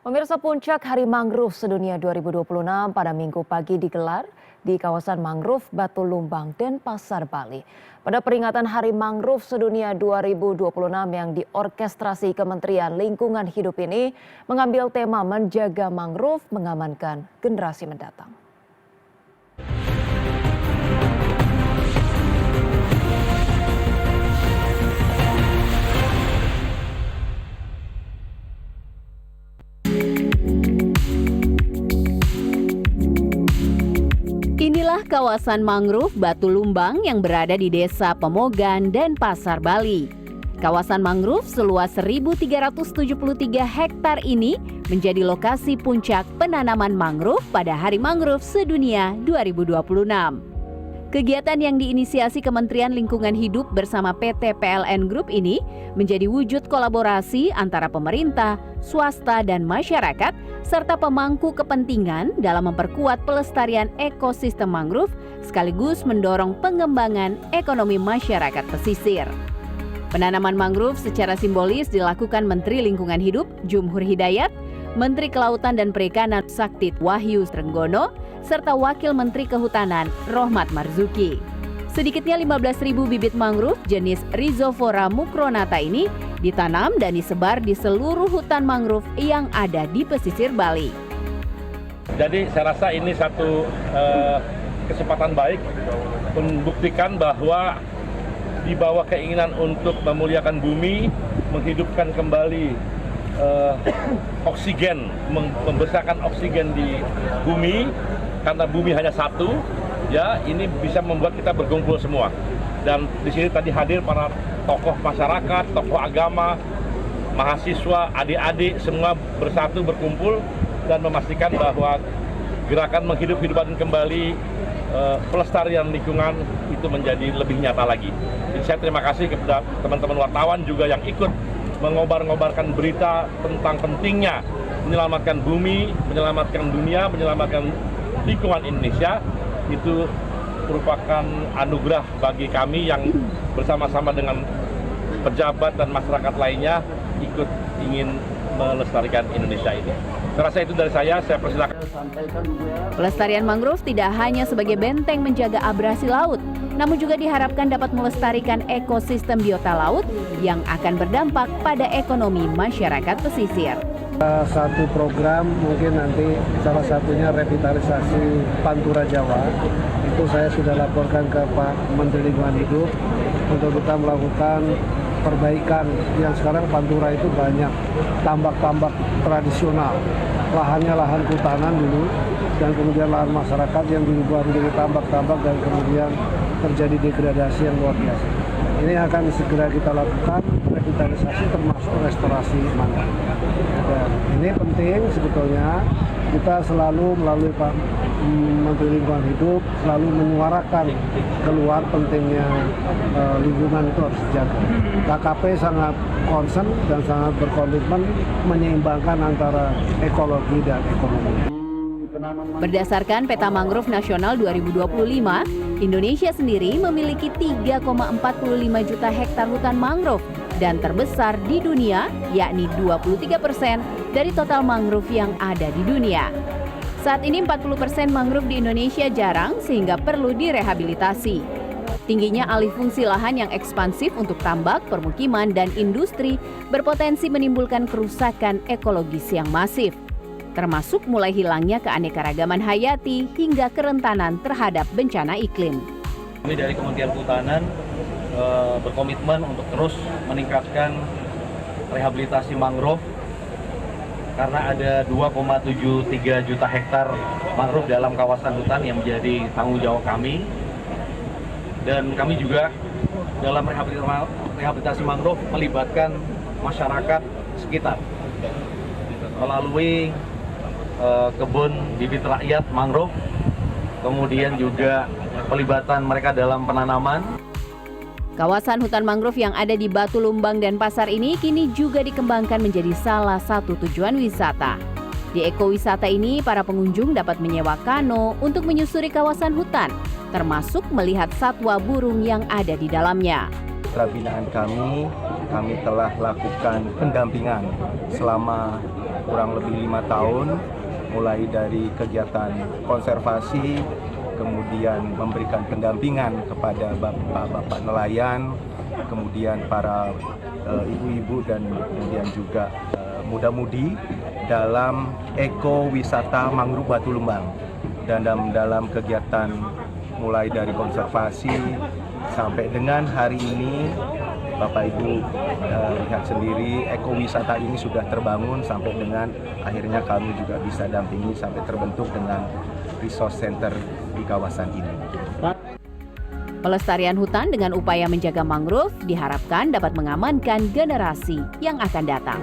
Pemirsa, Puncak Hari Mangrove Sedunia 2026 pada Minggu pagi digelar di kawasan mangrove Batu Lumbang, Denpasar, Bali. Pada peringatan Hari Mangrove Sedunia 2026 yang diorkestrasi Kementerian Lingkungan Hidup ini mengambil tema menjaga mangrove mengamankan generasi mendatang. Inilah kawasan mangrove Batu Lumbang yang berada di Desa Pemogan, Denpasar, Bali. Kawasan mangrove seluas 1.373 hektar ini menjadi lokasi puncak penanaman mangrove pada Hari Mangrove Sedunia 2026. Kegiatan yang diinisiasi Kementerian Lingkungan Hidup bersama PT PLN Group ini menjadi wujud kolaborasi antara pemerintah, swasta, dan masyarakat, serta pemangku kepentingan dalam memperkuat pelestarian ekosistem mangrove sekaligus mendorong pengembangan ekonomi masyarakat pesisir. Penanaman mangrove secara simbolis dilakukan Menteri Lingkungan Hidup Jumhur Hidayat, Menteri Kelautan dan Perikanan Saktit Wahyu Trenggono, serta Wakil Menteri Kehutanan Rohmat Marzuki. Sedikitnya 15.000 bibit mangrove jenis Rhizophyra mucronata ini ditanam dan disebar di seluruh hutan mangrove yang ada di pesisir Bali. Jadi saya rasa ini satu kesempatan baik membuktikan bahwa di bawah keinginan untuk memuliakan bumi, menghidupkan kembali oksigen, membesarkan oksigen di bumi, karena bumi hanya satu, ya ini bisa membuat kita berkumpul semua. Dan di sini tadi hadir para tokoh masyarakat, tokoh agama, mahasiswa, adik-adik semua bersatu berkumpul dan memastikan bahwa gerakan menghidupkan kembali pelestarian lingkungan itu menjadi lebih nyata lagi. Jadi saya terima kasih kepada teman-teman wartawan juga yang ikut mengobar-ngobarkan berita tentang pentingnya menyelamatkan bumi, menyelamatkan dunia, menyelamatkan lingkungan Indonesia. Itu merupakan anugerah bagi kami yang bersama-sama dengan pejabat dan masyarakat lainnya ikut ingin melestarikan Indonesia ini. Saya rasa itu dari saya persilakan. Pelestarian mangrove tidak hanya sebagai benteng menjaga abrasi laut, namun juga diharapkan dapat melestarikan ekosistem biota laut yang akan berdampak pada ekonomi masyarakat pesisir. Satu program mungkin nanti salah satunya revitalisasi Pantura Jawa. Itu saya sudah laporkan ke Pak Menteri Lingkungan Hidup untuk kita melakukan perbaikan yang sekarang Pantura itu banyak tambak-tambak tradisional. Lahannya lahan kehutanan dulu dan kemudian lahan masyarakat yang diubah menjadi tambak-tambak dan kemudian terjadi degradasi yang luar biasa. Ini akan segera kita lakukan revitalisasi termasuk restorasi mangrove. Dan ini penting sebetulnya kita selalu melalui Pak Menteri Lingkungan Hidup selalu menyuarakan keluar pentingnya lingkungan itu harus dijaga. KKP sangat concern dan sangat berkomitmen menyeimbangkan antara ekologi dan ekonomi. Berdasarkan Peta Mangrove Nasional 2025, Indonesia sendiri memiliki 3,45 juta hektar hutan mangrove dan terbesar di dunia, yakni 23% dari total mangrove yang ada di dunia. Saat ini 40% mangrove di Indonesia jarang sehingga perlu direhabilitasi. Tingginya alih fungsi lahan yang ekspansif untuk tambak, permukiman, dan industri berpotensi menimbulkan kerusakan ekologis yang masif, termasuk mulai hilangnya keanekaragaman hayati hingga kerentanan terhadap bencana iklim. Kami dari Kementerian Kehutanan berkomitmen untuk terus meningkatkan rehabilitasi mangrove karena ada 2,73 juta hektar mangrove dalam kawasan hutan yang menjadi tanggung jawab kami. Dan kami juga dalam rehabilitasi mangrove melibatkan masyarakat sekitar melalui kebun bibit rakyat mangrove, kemudian juga pelibatan mereka dalam penanaman. Kawasan hutan mangrove yang ada di Batu Lumbang dan Denpasar ini kini juga dikembangkan menjadi salah satu tujuan wisata. Di ekowisata ini, para pengunjung dapat menyewa kano untuk menyusuri kawasan hutan, termasuk melihat satwa burung yang ada di dalamnya. Mitra binaan kami telah lakukan pendampingan selama kurang lebih 5 tahun, mulai dari kegiatan konservasi, kemudian memberikan pendampingan kepada bapak-bapak nelayan, kemudian para ibu-ibu dan kemudian juga muda-mudi dalam ekowisata mangrove Batu Lumbang. Dan dalam kegiatan mulai dari konservasi sampai dengan hari ini, Bapak Ibu lihat sendiri ekowisata ini sudah terbangun sampai dengan akhirnya kami juga bisa dampingi sampai terbentuk dengan resource center di kawasan ini. Pelestarian hutan dengan upaya menjaga mangrove diharapkan dapat mengamankan generasi yang akan datang.